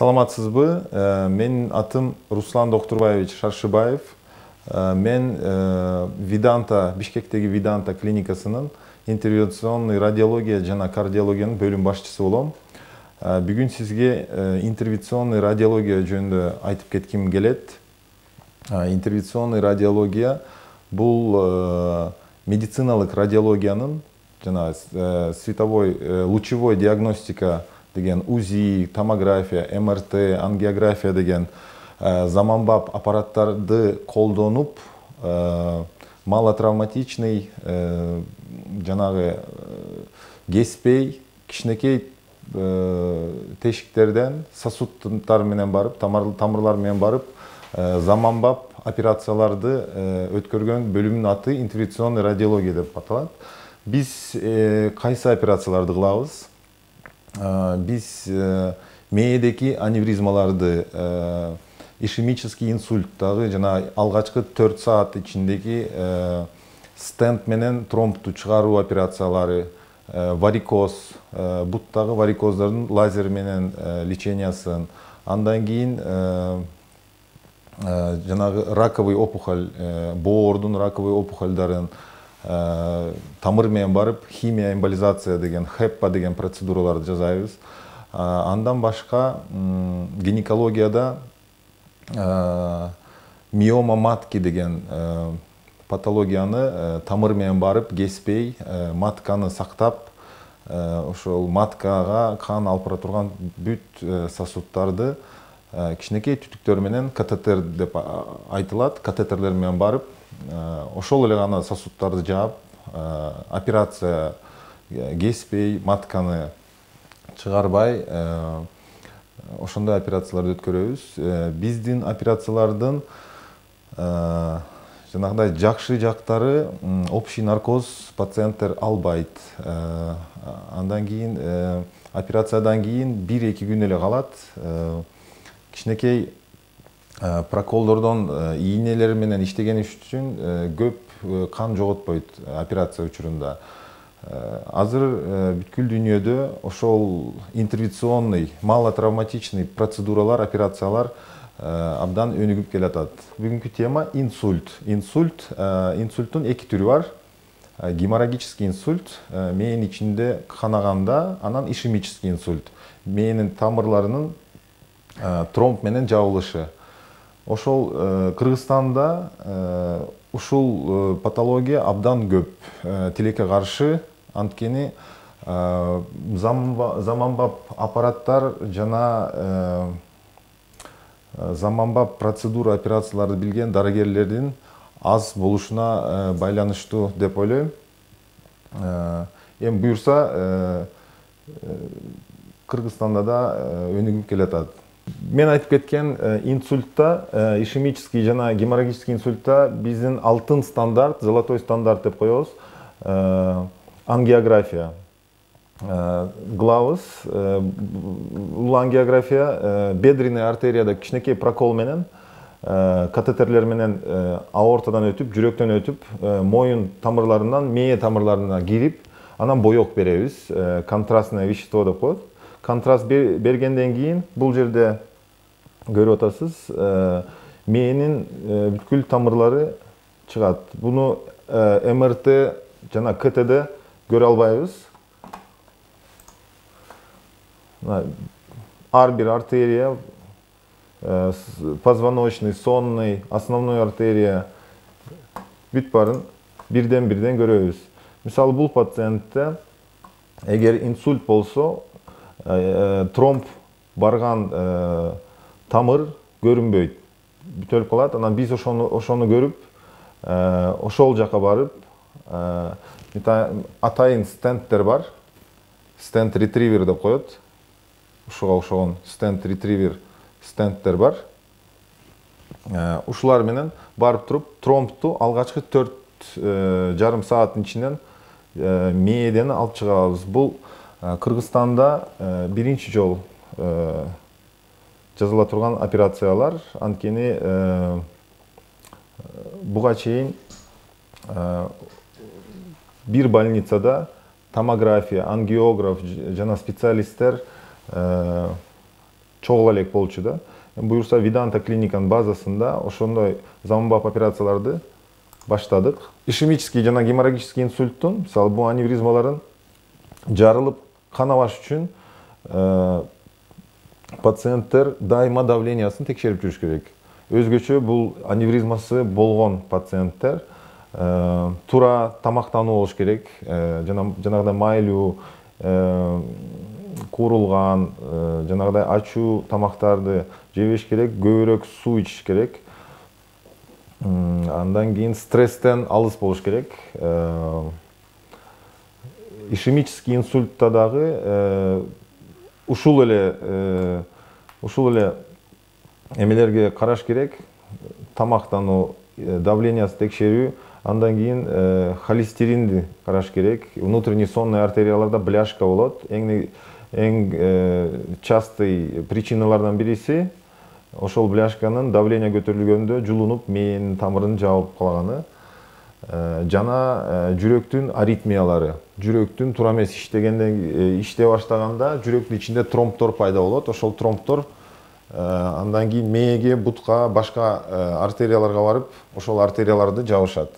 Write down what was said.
Саламатсызбы? Менин атым Руслан Доктурбаевич Шаршыбаев. Мен Виданта, Бишкектеги Виданта клиникасынын интервенционный радиология жана кардиологиянын бөлүм башчысы болом. Бүгүн сизге интервенционный радиология жөнүндө айтып кетким келет. Интервенционный радиология бул медициналык радиологиянын жана световой лучевой диагностика деген УЗИ, томография, МРТ, ангиография деген заманбап аппараттарды колдонуп малотравматичный жанагы кеспей кичинекей тешиктерден сосудтар менен барып, тамырлар менен барып заманбап операцияларды өткөргөн бөлүмүнүн аты интервенционный радиология деп аталат. Биз кайсы операцияларды кылабыз? Биз мээдеки аневризмаларды, ишемический инсульттагы жана алгачкы 4 саат ичиндеги стенд менен тромбту чыгаруу операциялары, варикоз, буттагы варикоздордун лазер менен лечениясын, андан кийин жанагы раковый опухоль, боордун раковый опухолдарын тамыр менен барып химия эмболизация деген хеппа деген процедураларды жасайбыз. Андан башка гинекологияда миома матки деген патологияны тамыр менен барып кеспей матканы сактап, ошол маткага кан алып бара турган бүт сосудтарды кичинекей түтүктөр менен катетер деп айтылат, катетерлер менен барып ошол эле гана сосудтарды жаап операция кеспей матканы чыгарбай ошондой операцияларды өткөрөбүз. Биздин операциялардын жанагындай жакшы жактары общий наркоз пациенттер албайт. Андан кийин операциядан кийин 1-2 күн эле калат. Кичинекей проколдордон ийнелер менен иштеген үчүн көп кан жоготпойт операция учурунда. Азыр бүткүл дүйнөдө ошол интервенционный, малотравматичный процедуралар, операциялар абдан өнүгүп келатат. Бүгүнкү тема инсульт. Инсульттун 2 түрү бар. Геморрагический инсульт, мээнин ичинде канаганда, анан ишемический инсульт, мээнин тамырларынын тромб менен жабылышы. Ошол Кыргызстанда ушул патология абдан көп, тилекке каршы, анткени заманбап аппараттар жана заманбап процедура операцияларды билген дарыгерлердин аз болушуна байланыштуу деп ойлойм. Эми буюрса Кыргызстанда да өнүгүп келатат. Мен айтып кеткен инсультта, ишемический жана геморрагический инсультта биздин алтын стандарт, золотой стандарт деп коебуз. Ангиография. Главыз, бул ангиография бедренный артерияда кичинекей прокол менен, катетерлер менен аортадан өтүп, жүрөктөн өтүп, моюн тамырларынан мээ тамырларына кирип, анан боек беребиз. Контрастное вещество деп коет. Контраст бергенден кийин бул жерде көрүп атасыз, мээнин бүткүл тамырлары чыгат. Буну МРТ жана КТде көрө албайбыз. Ар бир артерия, позвоночный, сонный, основной артерия бүт барын бирден көрөбүз. Мисалы бул пациентте эгер инсульт болсо, тромб барган тамыр көрүнбөйт, бүтөлүп калат. Анан биз ошону көрүп, ошол жака барып, атайын стенттер бар, стенд ретривер деп коет. Ушуга окшогон стенд ретривер стенттер бар. Ушулар менен барып туруп, тромбту алгачкы 4,5 сааттын ичинен мээден алып чыгабыз. Бул Кыргызстанда биринчи жол жазыла турган операциялар, анткени буга чейин бир больницада томография, ангиограф жана специалисттер чогул элек болчу да. Буюрса Виданта клиниканын базасында ошондой заманбап операцияларды баштадык. Ишемический жана геморрагический инсульттун, мисалы бул аневризмаларын жарылып канабаш үчүн пациенттер дайыма давлениясын текшерип жүрүш керек. Өзгөчө бул аневризмасы болгон пациенттер тура тамактануу болуш керек. Жанагыдай майлуу, куурулган, жанагыдай ачуу тамактарды жебеш керек, көбүрөөк суу ичиш керек. Андан кийин стресстен алыс болуш керек. Ишемический инсультта дагы ушул эле эмелерге караш керек. Тамактануу, давлениясы текшерүү, андан кийин холестеринди караш керек. Внутренний сонный артерияларда бляшка болот. Эң частый причиналардан бириси ошол бляшканын давление көтөрүлгөндө жулунуп мээнин тамырын жаап калганы. Жана жүрөктүн аритмиялары. Жүрөктүн туура эмес иштей баштаганда жүрөктүн ичинде тромбтор пайда болот. Ошол тромбтор андан кийин мээге, бутка, башка артерияларга барып, ошол артерияларды жабышат.